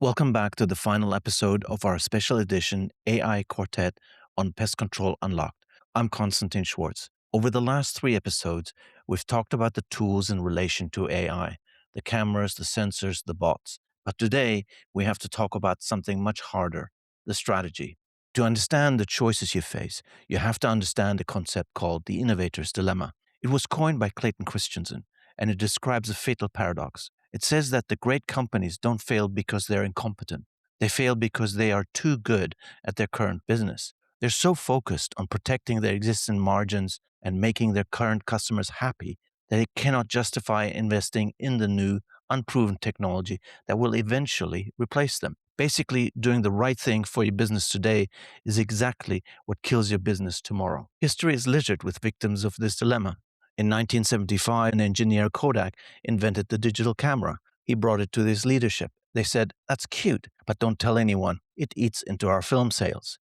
Welcome back to the final episode of our special edition AI Quartet on Pest Control Unlocked. I'm Konstantin Schwartz. Over the last three episodes, we've talked about the tools in relation to AI, the cameras, the sensors, the bots. But today, we have to talk about something much harder, the strategy. To understand the choices you face, you have to understand a concept called the Innovators Dilemma. It was coined by Clayton Christensen, and it describes a fatal paradox. It says that the great companies don't fail because they're incompetent. They fail because they are too good at their current business. They're so focused on protecting their existing margins and making their current customers happy that they cannot justify investing in the new, unproven technology that will eventually replace them. Basically, doing the right thing for your business today is exactly what kills your business tomorrow. History is littered with victims of this dilemma. In 1975, an engineer Kodak invented the digital camera. He brought it to his leadership. They said, "That's cute, but don't tell anyone. It eats into our film sales."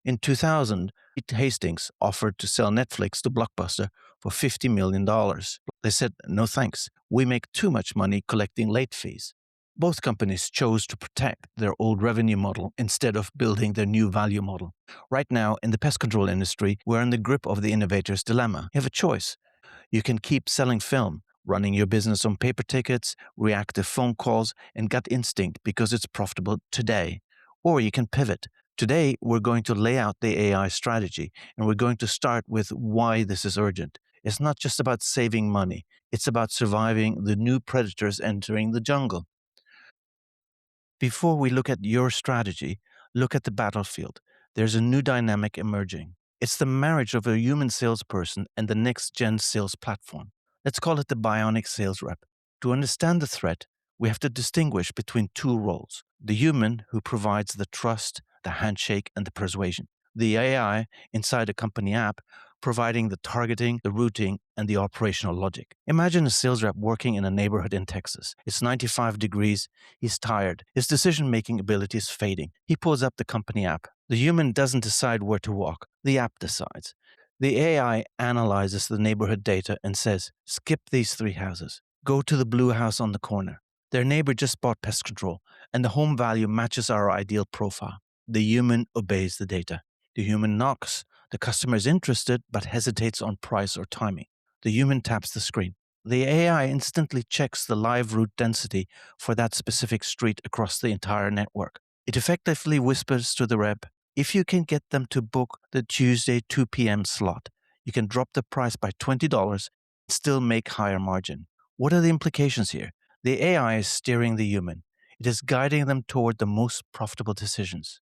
In 2000, Pete Hastings offered to sell Netflix to Blockbuster for $50 million. They said, "No thanks. We make too much money collecting late fees." Both companies chose to protect their old revenue model instead of building their new value model. Right now, in the pest control industry, we're in the grip of the innovator's dilemma. You have a choice. You can keep selling film, running your business on paper tickets, reactive phone calls, and gut instinct because it's profitable today. Or you can pivot. Today, we're going to lay out the AI strategy, and we're going to start with why this is urgent. It's not just about saving money, it's about surviving the new predators entering the jungle. Before we look at your strategy, look at the battlefield. There's a new dynamic emerging. It's the marriage of a human salesperson and the next gen sales platform. Let's call it the bionic sales rep. To understand the threat, we have to distinguish between two roles: the human who provides the trust, the handshake, and the persuasion, the AI inside a company app providing the targeting, the routing, and the operational logic. Imagine a sales rep working in a neighborhood in Texas. It's 95 degrees. He's tired. His decision making ability is fading. He pulls up the company app. The human doesn't decide where to walk, the app decides. The AI analyzes the neighborhood data and says, "Skip these three houses. Go to the blue house on the corner. Their neighbor just bought pest control, and the home value matches our ideal profile." The human obeys the data. The human knocks. The customer is interested but hesitates on price or timing. The human taps the screen. The AI instantly checks the live route density for that specific street across the entire network. It effectively whispers to the rep, "If you can get them to book the Tuesday 2 p.m. slot, you can drop the price by $20 and still make higher margin." What are the implications here? The AI is steering the human. It is guiding them toward the most profitable decisions.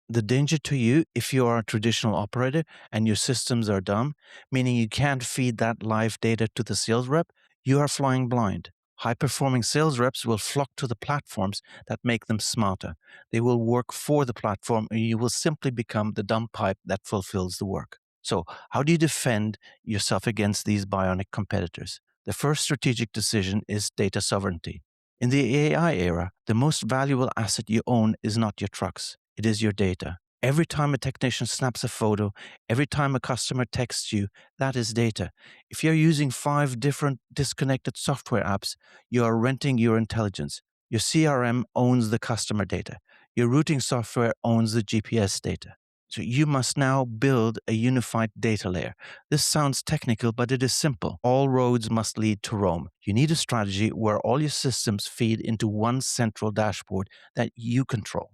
The danger to you, if you are a traditional operator and your systems are dumb, meaning you can't feed that live data to the sales rep, you are flying blind. High performing sales reps will flock to the platforms that make them smarter. They will work for the platform, and you will simply become the dumb pipe that fulfills the work. So, how do you defend yourself against these bionic competitors? The first strategic decision is data sovereignty. In the AI era, the most valuable asset you own is not your trucks, it is your data. Every time a technician snaps a photo, every time a customer texts you, that is data. If you're using 5 different disconnected software apps, you are renting your intelligence. Your CRM owns the customer data. Your routing software owns the GPS data. So you must now build a unified data layer. This sounds technical, but it is simple. All roads must lead to Rome. You need a strategy where all your systems feed into one central dashboard that you control.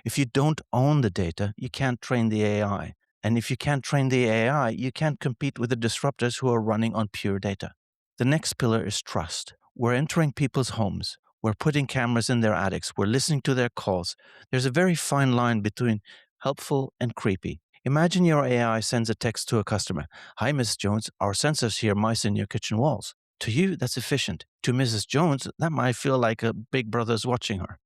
If you don't own the data, you can't train the AI. And if you can't train the AI, you can't compete with the disruptors who are running on pure data. The next pillar is trust. We're entering people's homes. We're putting cameras in their attics. We're listening to their calls. There's a very fine line between helpful and creepy. Imagine your AI sends a text to a customer. "Hi, Miss Jones, our sensors hear mice in your kitchen walls." To you, that's efficient. To Mrs. Jones, that might feel like a big brother's watching her.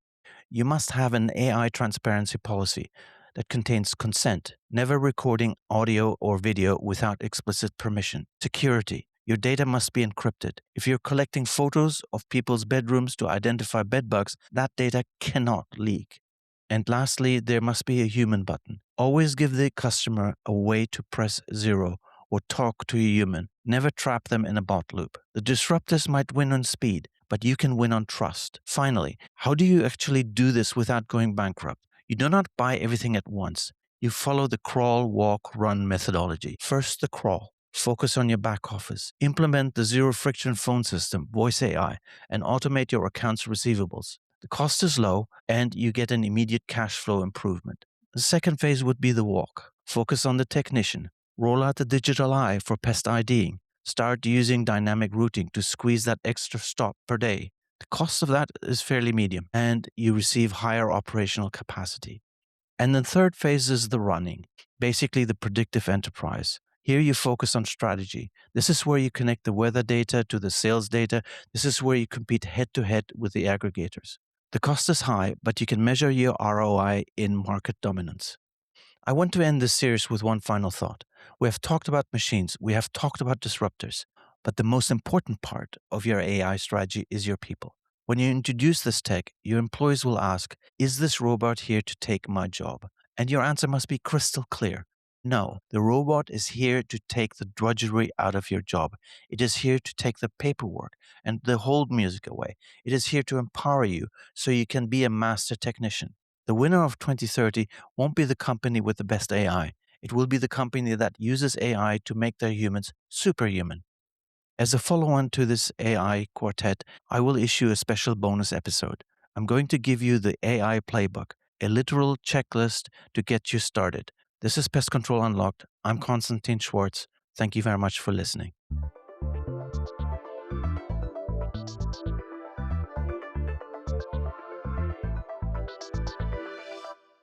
You must have an AI transparency policy that contains consent, never recording audio or video without explicit permission. Security. Your data must be encrypted. If you're collecting photos of people's bedrooms to identify bedbugs, that data cannot leak. And lastly, there must be a human button. Always give the customer a way to press zero or talk to a human. Never trap them in a bot loop. The disruptors might win on speed, but you can win on trust. Finally, how do you actually do this without going bankrupt? You do not buy everything at once. You follow the crawl, walk, run methodology. First, the crawl. Focus on your back office. Implement the zero friction phone system, voice AI, and automate your accounts receivables. The cost is low and you get an immediate cash flow improvement. The second phase would be the walk. Focus on the technician. Roll out the digital eye for pest IDing. Start using dynamic routing to squeeze that extra stop per day. The cost of that is fairly medium, and you receive higher operational capacity. And the third phase is the running, basically the predictive enterprise. Here you focus on strategy. This is where you connect the weather data to the sales data. This is where you compete head to head with the aggregators. The cost is high, but you can measure your ROI in market dominance. I want to end this series with one final thought. We have talked about machines, we have talked about disruptors, but the most important part of your AI strategy is your people. When you introduce this tech, your employees will ask, is this robot here to take my job? And your answer must be crystal clear. No, the robot is here to take the drudgery out of your job. It is here to take the paperwork and the hold music away. It is here to empower you so you can be a master technician. The winner of 2030 won't be the company with the best AI. It will be the company that uses AI to make their humans superhuman. As a follow on to this AI quartet, I will issue a special bonus episode. I'm going to give you the AI playbook, a literal checklist to get you started. This is Pest Control Unlocked. I'm Konstantin Schwartz. Thank you very much for listening.